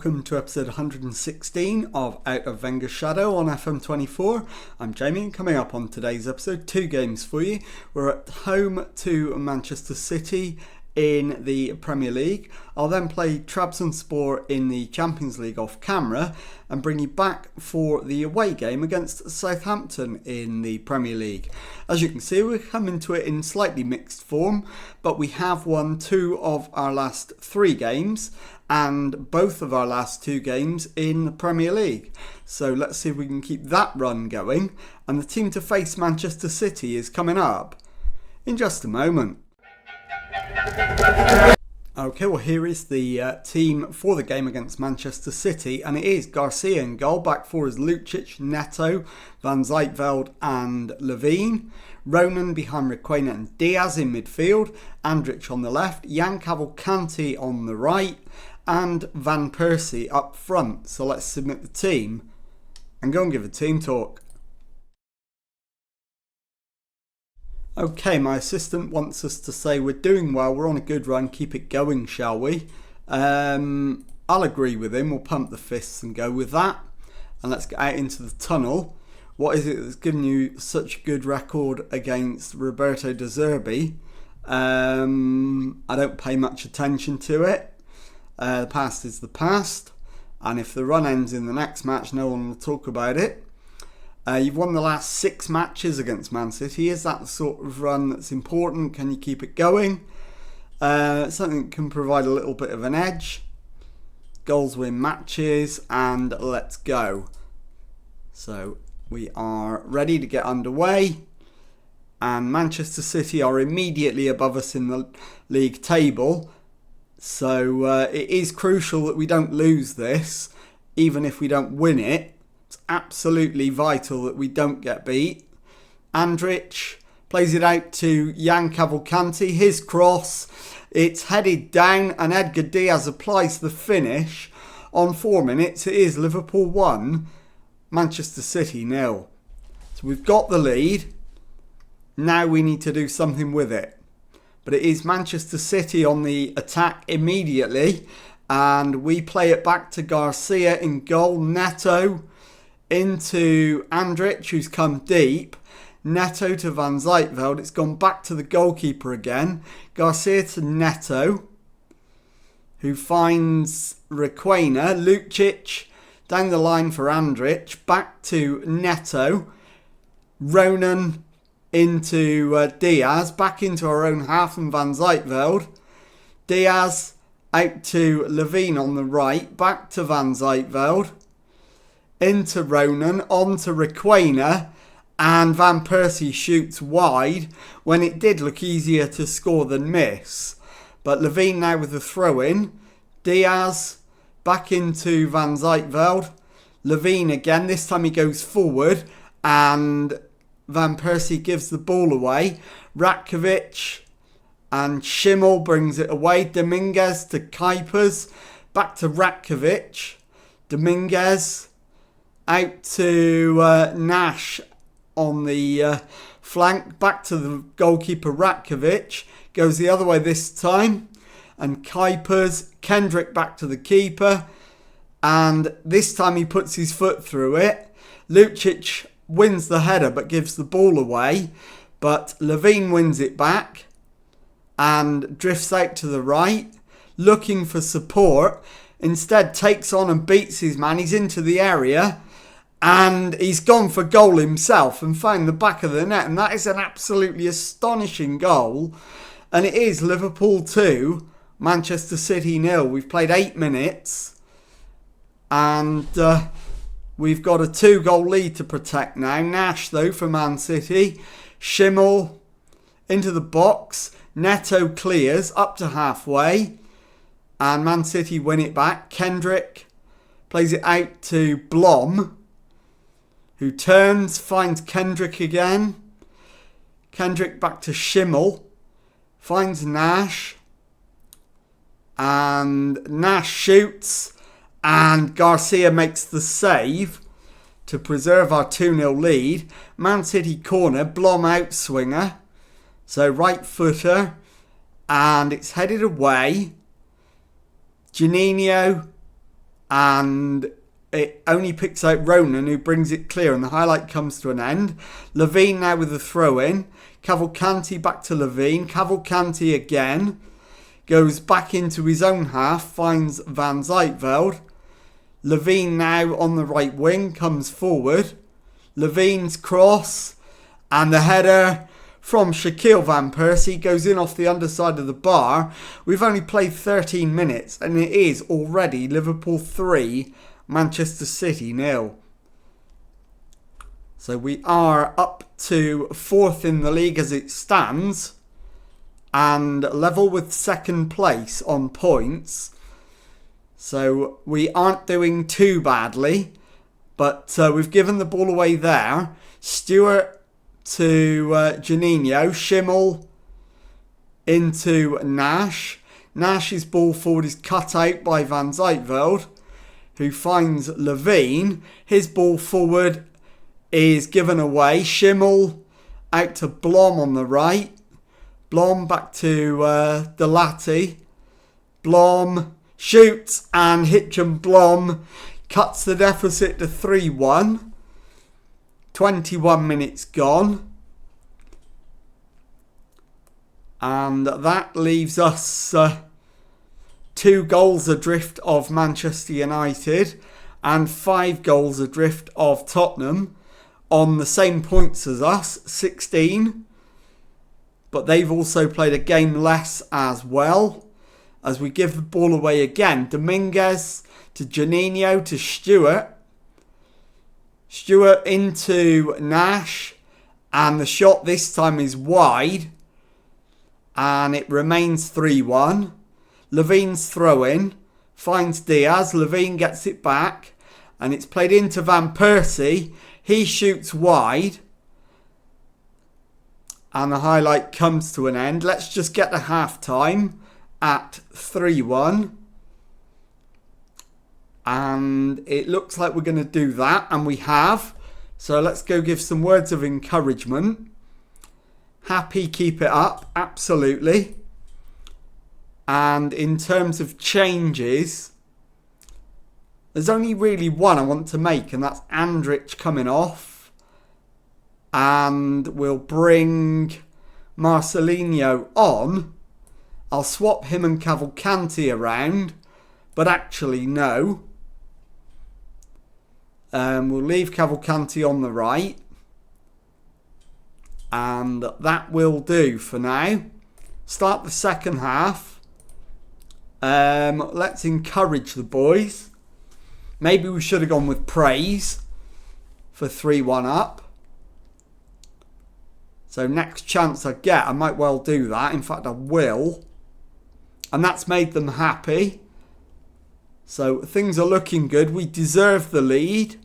welcome to episode 116 of Out of Wenger's Shadow on FM24. I'm Jamie, and coming up on today's episode, two games for you. We're at home to Manchester City in the Premier League. I'll then play Trabzonspor in the Champions League off camera and bring you back for the away game against Southampton in the Premier League. As you can see, we come into it in slightly mixed form, but we have won two of our last three games and both of our last two games in the Premier League. So let's see if we can keep that run going. And the team to face Manchester City is coming up in just a moment. Okay, well here is the team for the game against Manchester City, and it is Garcia in goal. Back four is Lucic, Neto, Van Zijtveld and Levine. Ronan behind Requena and Diaz in midfield. Andrich on the left, Jan Cavalcanti on the right and Van Persie up front. So let's submit the team and go and give a team talk. Okay, my assistant wants us to say we're doing well, we're on a good run, keep it going, shall we? I'll agree with him, we'll pump the fists and go with that. And let's get out into the tunnel. What is it that's given you such a good record against Roberto De Zerbi? I don't pay much attention to it. The past is the past. And if the run ends in the next match, no one will talk about it. You've won the last 6 matches against Man City. Is that the sort of run that's important? Can you keep it going? Something that can provide a little bit of an edge. Goals win matches, and let's go. So we are ready to get underway. And Manchester City are immediately above us in the league table. So it is crucial that we don't lose this, even if we don't win it. It's absolutely vital that we don't get beat. Andrich plays it out to Jan Cavalcanti. His cross, it's headed down and Edgar Diaz applies the finish. On 4 minutes, it is Liverpool 1, Manchester City 0. So we've got the lead. Now we need to do something with it. But it is Manchester City on the attack immediately. And we play it back to Garcia in goal. Neto into Andrich, who's come deep. Neto to Van Zijtveld. It's gone back to the goalkeeper again. Garcia to Neto, who finds Requena. Lucic down the line for Andrich. Back to Neto. Ronan into Diaz. Back into our own half and Van Zijtveld. Diaz out to Levine on the right. Back to Van Zijtveld. Into Ronan, on to Requena, and Van Persie shoots wide when it did look easier to score than miss. But Levine now with the throw-in. Diaz back into Van Zijtveld. Levine again, this time he goes forward and Van Persie gives the ball away. Ratkovic and Schimmel brings it away. Dominguez to Kuipers, back to Ratkovic. Dominguez out to Nash on the flank. Back to the goalkeeper Ratkovic. Goes the other way this time. And Kuipers, Kendrick back to the keeper. And this time he puts his foot through it. Lucic wins the header but gives the ball away. But Levine wins it back and drifts out to the right. Looking for support. Instead takes on and beats his man. He's into the area. And he's gone for goal himself and found the back of the net. And that is an absolutely astonishing goal. And it is Liverpool 2, Manchester City 0. We've played 8 minutes. And we've got a 2-goal lead to protect now. Nash, though, for Man City. Schimmel into the box. Neto clears up to halfway. And Man City win it back. Kendrick plays it out to Blom, who turns, finds Kendrick again. Kendrick back to Schimmel. Finds Nash. And Nash shoots. And Garcia makes the save to preserve our 2-0 lead. Man City corner. Blom outswinger. So right footer. And it's headed away. Juninho and it only picks out Ronan, who brings it clear, and the highlight comes to an end. Levine now with the throw-in. Cavalcanti back to Levine. Cavalcanti again. Goes back into his own half. Finds Van Zijtveld. Levine now on the right wing. Comes forward. Levine's cross. And the header from Shaquille Van Persie goes in off the underside of the bar. We've only played 13 minutes, and it is already Liverpool 3, Manchester City 0. So we are up to 4th in the league as it stands, and level with second place on points. So we aren't doing too badly, but we've given the ball away there. Stewart to Janino. Schimmel into Nash. Nash's ball forward is cut out by Van Zijtveld, who finds Levine. His ball forward is given away. Schimmel out to Blom on the right. Blom back to Delati. Blom shoots, and Hitchin Blom cuts the deficit to 3-1. 21 minutes gone. And that leaves us 2 goals adrift of Manchester United and 5 goals adrift of Tottenham on the same points as us, 16. But they've also played a game less as well. As we give the ball away again. Dominguez to Janino to Stewart. Stewart into Nash, and the shot this time is wide, and it remains 3-1. Levine's throw-in, finds Diaz. Levine gets it back, and it's played into Van Persie. He shoots wide, and the highlight comes to an end. Let's just get to half-time at 3-1. And it looks like we're going to do that, and we have. So let's go give some words of encouragement. Happy, keep it up, absolutely. And in terms of changes, there's only really one I want to make, and that's Andrich coming off. And we'll bring Marcelinho on. I'll swap him and Cavalcanti around, but actually no. We'll leave Cavalcanti on the right. And that will do for now. Start the second half. Let's encourage the boys. Maybe we should have gone with praise for 3-1 up. So next chance I get, I might well do that. In fact, I will. And that's made them happy. So things are looking good. We deserve the lead.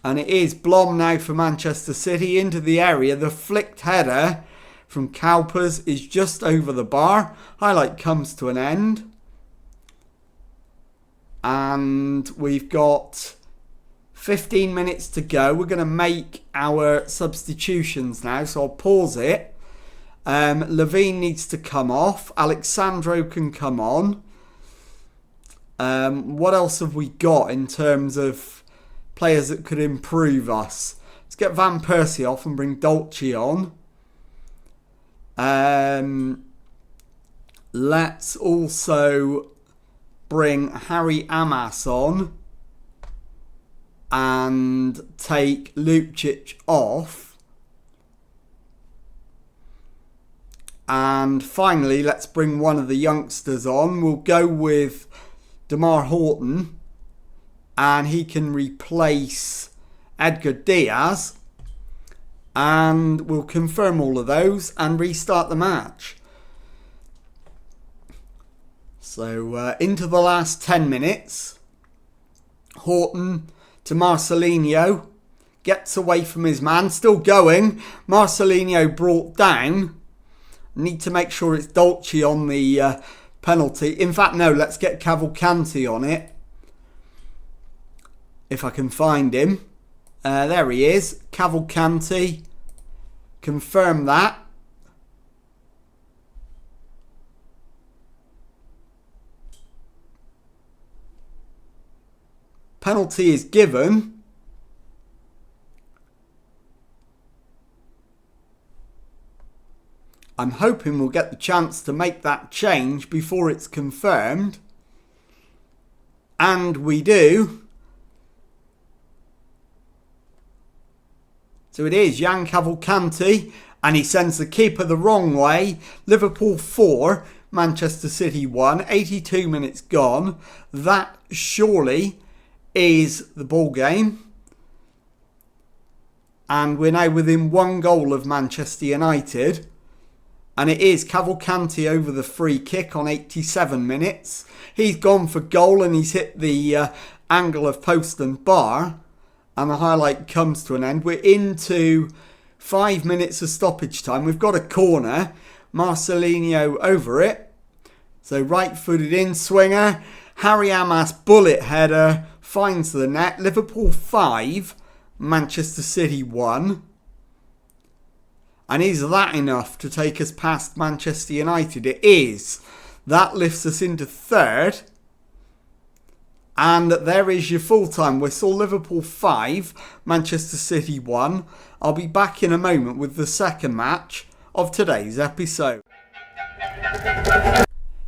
And it is Blom now for Manchester City into the area. The flicked header from Cowpers is just over the bar. Highlight comes to an end. And we've got 15 minutes to go. We're going to make our substitutions now. So I'll pause it. Levine needs to come off. Alexandro can come on. What else have we got in terms of players that could improve us? Let's get Van Persie off and bring Dolce on. Let's also bring Harry Amas on and take Lupcic off. And finally, let's bring one of the youngsters on. We'll go with Demar Horton, and he can replace Edgar Diaz. And we'll confirm all of those and restart the match. So into the last 10 minutes. Horton to Marcelinho. Gets away from his man. Still going. Marcelinho brought down. Need to make sure it's Dolce on the penalty. In fact, no, let's get Cavalcanti on it. If I can find him. There he is. Cavalcanti. Confirm that. Penalty is given. I'm hoping we'll get the chance to make that change before it's confirmed. And we do. So it is Jan Cavalcanti, and he sends the keeper the wrong way. Liverpool 4, Manchester City 1, 82 minutes gone. That surely is the ball game. And we're now within 1 goal of Manchester United. And it is Cavalcanti over the free kick on 87 minutes. He's gone for goal and he's hit the angle of post and bar. And the highlight comes to an end. We're into 5 minutes of stoppage time. We've got a corner. Marcelinho over it. So right-footed in-swinger. Harry Amas bullet header finds the net. Liverpool 5, Manchester City 1. And is that enough to take us past Manchester United? It is. That lifts us into 3rd. And there is your full-time whistle. Liverpool 5, Manchester City 1. I'll be back in a moment with the second match of today's episode.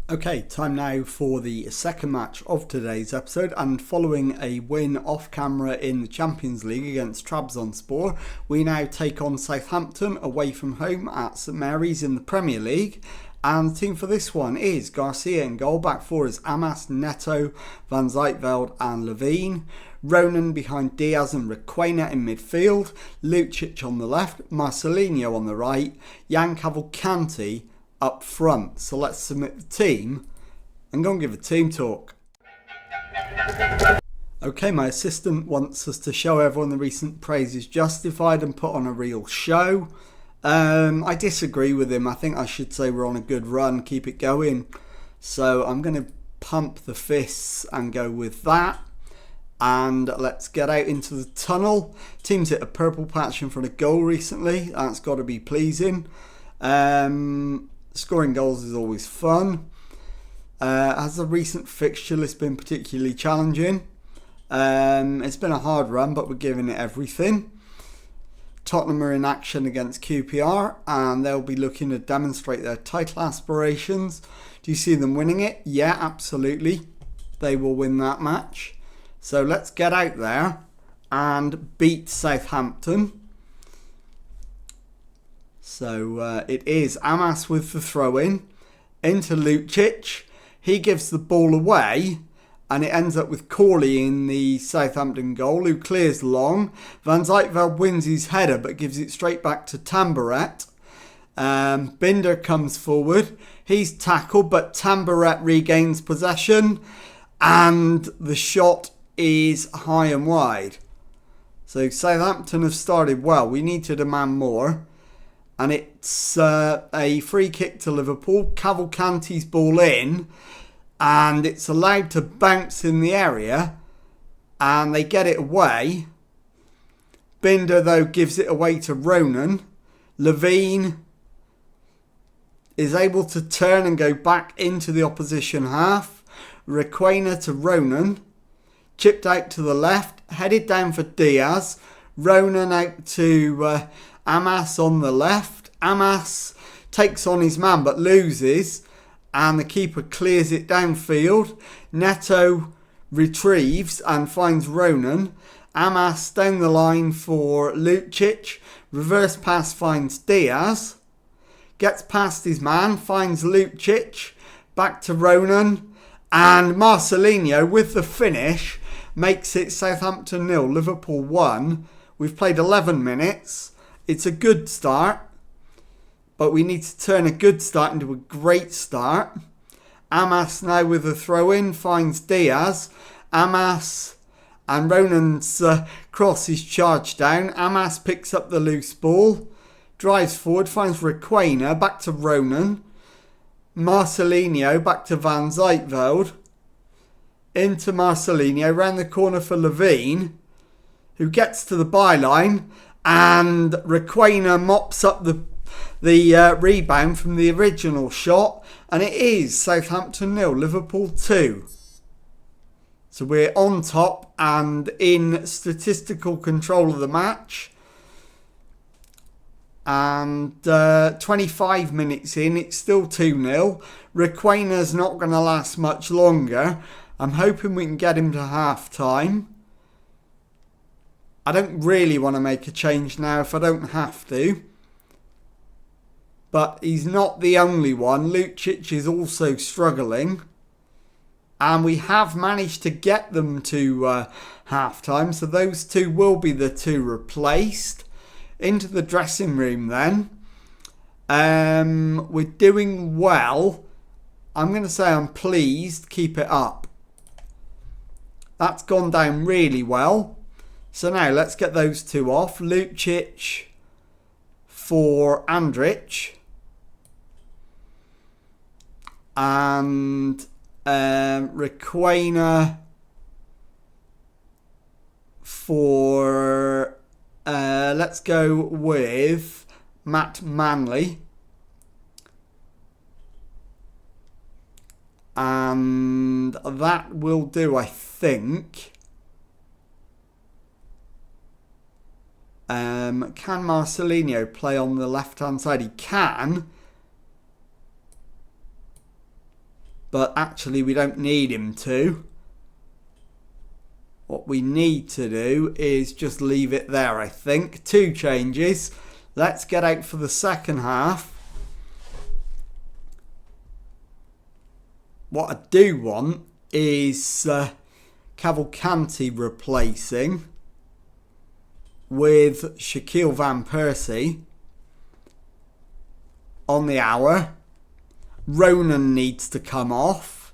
Okay, time now for the second match of today's episode, and following a win off camera in the Champions League against Trabzonspor, we now take on Southampton away from home at St Mary's in the Premier League. And the team for this one is Garcia in goal. Back four is Amas, Neto, Van Zijtveld and Levine. Ronan behind Diaz and Requena in midfield. Lucic on the left, Marcelinho on the right, Jan Cavalcanti up front. So let's submit the team and go and give a team talk. Okay, my assistant wants us to show everyone the recent praise is justified and put on a real show. I disagree with him. I think I should say we're on a good run, keep it going. So I'm going to pump the fists and go with that. And let's get out into the tunnel. Team's hit a purple patch in front of goal recently. That's got to be pleasing. Scoring goals is always fun. Has the recent fixture list been particularly challenging? It's been a hard run, but we're giving it everything. Tottenham are in action against QPR and they'll be looking to demonstrate their title aspirations. Do you see them winning it? Yeah, absolutely. They will win that match. So let's get out there and beat Southampton. So it is Amas with the throw-in into Lucic. He gives the ball away. And it ends up with Corley in the Southampton goal, who clears long. Van Zijtveld wins his header, but gives it straight back to Tamboret. Binder comes forward. He's tackled, but Tamboret regains possession. And the shot is high and wide. So Southampton have started well. We need to demand more. And it's a free kick to Liverpool. Cavalcanti's ball in. And it's allowed to bounce in the area. And they get it away. Binder, though, gives it away to Ronan. Levine is able to turn and go back into the opposition half. Requena to Ronan. Chipped out to the left. Headed down for Diaz. Ronan out to Amas on the left. Amas takes on his man but loses. And the keeper clears it downfield. Neto retrieves and finds Ronan. Amas down the line for Lucic. Reverse pass finds Diaz. Gets past his man, finds Lucic. Back to Ronan. And Marcelinho with the finish makes it Southampton 0, Liverpool 1. We've played 11 minutes. It's a good start. But we need to turn a good start into a great start. Amas now with a throw-in finds Diaz. Amas and Ronan's cross is charged down. Amas picks up the loose ball. Drives forward, finds Requena. Back to Ronan. Marcelinho back to Van Zijtveld. Into Marcelinho. Round the corner for Levine, who gets to the byline. And Requena mops up the rebound from the original shot, and it is Southampton 0, Liverpool 2. So we're on top and in statistical control of the match. And 25 minutes in, it's still 2-0. Requena's not going to last much longer. I'm hoping we can get him to half-time. I don't really want to make a change now if I don't have to. But he's not the only one. Lucic is also struggling. And we have managed to get them to half-time. So those two will be the two replaced. Into the dressing room then. We're doing well. I'm going to say I'm pleased. Keep it up. That's gone down really well. So now let's get those two off. Lucic for Andrich. And Requena for... let's go with Matt Manley. And that will do, I think. Can Marcelinho play on the left-hand side? He can. But actually, we don't need him to. What we need to do is just leave it there, I think. 2 changes. Let's get out for the second half. What I do want is Cavalcanti replacing with Shaquille Van Persie on the hour. Ronan needs to come off.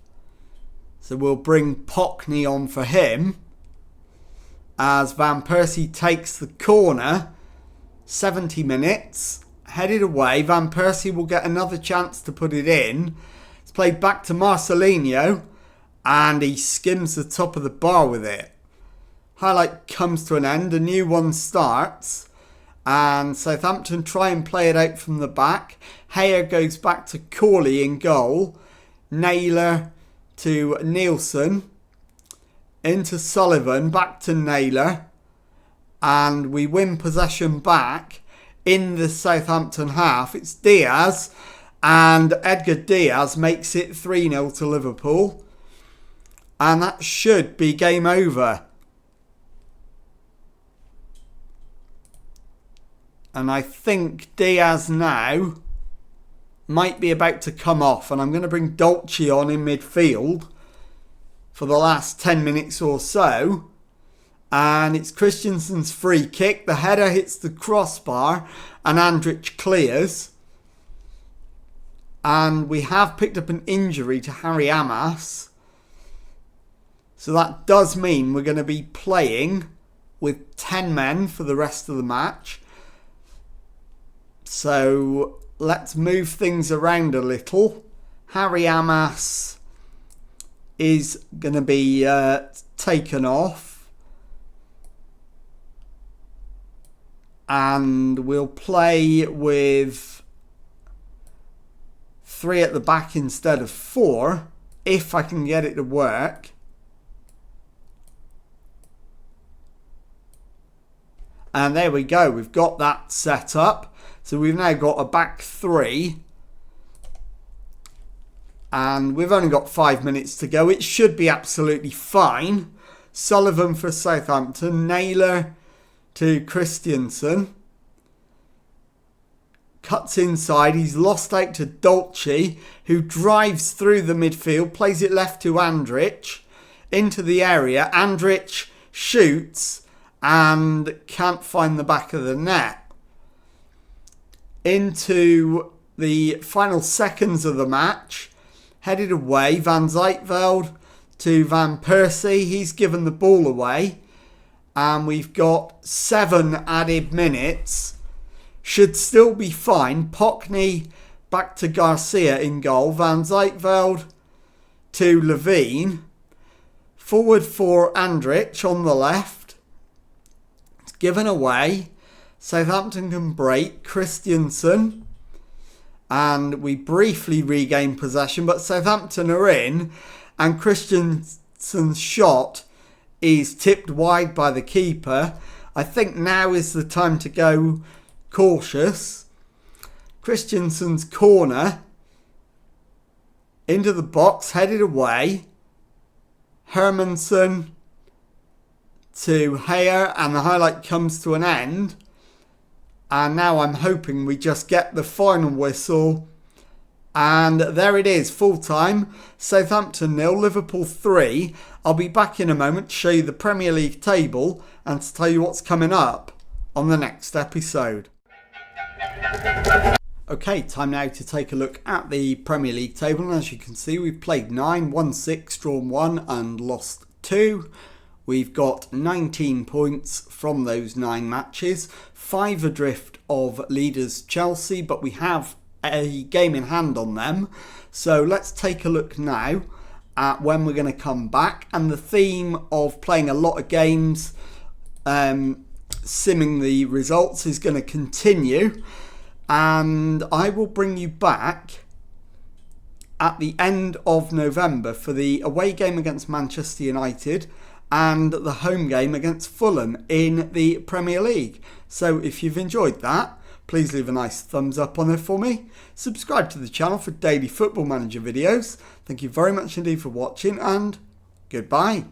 So we'll bring Pockney on for him. As Van Persie takes the corner. 70 minutes. Headed away. Van Persie will get another chance to put it in. It's played back to Marcelinho. And he skims the top of the bar with it. Highlight comes to an end. A new one starts. And Southampton try and play it out from the back. Hayer goes back to Corley in goal. Naylor to Nielsen. Into Sullivan. Back to Naylor. And we win possession back in the Southampton half. It's Diaz. And Edgar Diaz makes it 3-0 to Liverpool. And that should be game over. And I think Diaz now might be about to come off. And I'm going to bring Dolce on in midfield for the last 10 minutes or so. And it's Christensen's free kick. The header hits the crossbar and Andrich clears. And we have picked up an injury to Harry Amas. So that does mean we're going to be playing with 10 men for the rest of the match. So let's move things around a little. Harry Amas is going to be taken off. And we'll play with 3 at the back instead of 4. If I can get it to work. And there we go. We've got that set up. So we've now got a back 3. And we've only got 5 minutes to go. It should be absolutely fine. Sullivan for Southampton. Naylor to Christensen. Cuts inside. He's lost out to Dolce, who drives through the midfield. Plays it left to Andrich. Into the area. Andrich shoots and can't find the back of the net. Into the final seconds of the match. Headed away. Van Zijtveld to Van Persie. He's given the ball away. And we've got 7 added minutes. Should still be fine. Pockney back to Garcia in goal. Van Zijtveld to Levine. Forward for Andrich on the left. It's given away. Southampton can break. Christensen. And we briefly regain possession. But Southampton are in. And Christensen Christensen's shot is tipped wide by the keeper. I think now is the time to go cautious. Christensen's corner into the box, headed away. Hermansen to Heyer, and the highlight comes to an end. And now I'm hoping we just get the final whistle. And there it is, full time. Southampton 0, Liverpool 3. I'll be back in a moment to show you the Premier League table and to tell you what's coming up on the next episode. Okay, time now to take a look at the Premier League table. And as you can see, we've played 9, won 6, drawn 1 and lost 2. We've got 19 points from those 9 matches. 5 adrift of leaders Chelsea, but we have a game in hand on them. So let's take a look now at when we're going to come back. And the theme of playing a lot of games, simming the results, is going to continue. And I will bring you back at the end of November for the away game against Manchester United and the home game against Fulham in the Premier League. So if you've enjoyed that, please leave a nice thumbs up on it for me. Subscribe to the channel for daily Football Manager videos. Thank you very much indeed for watching, and goodbye.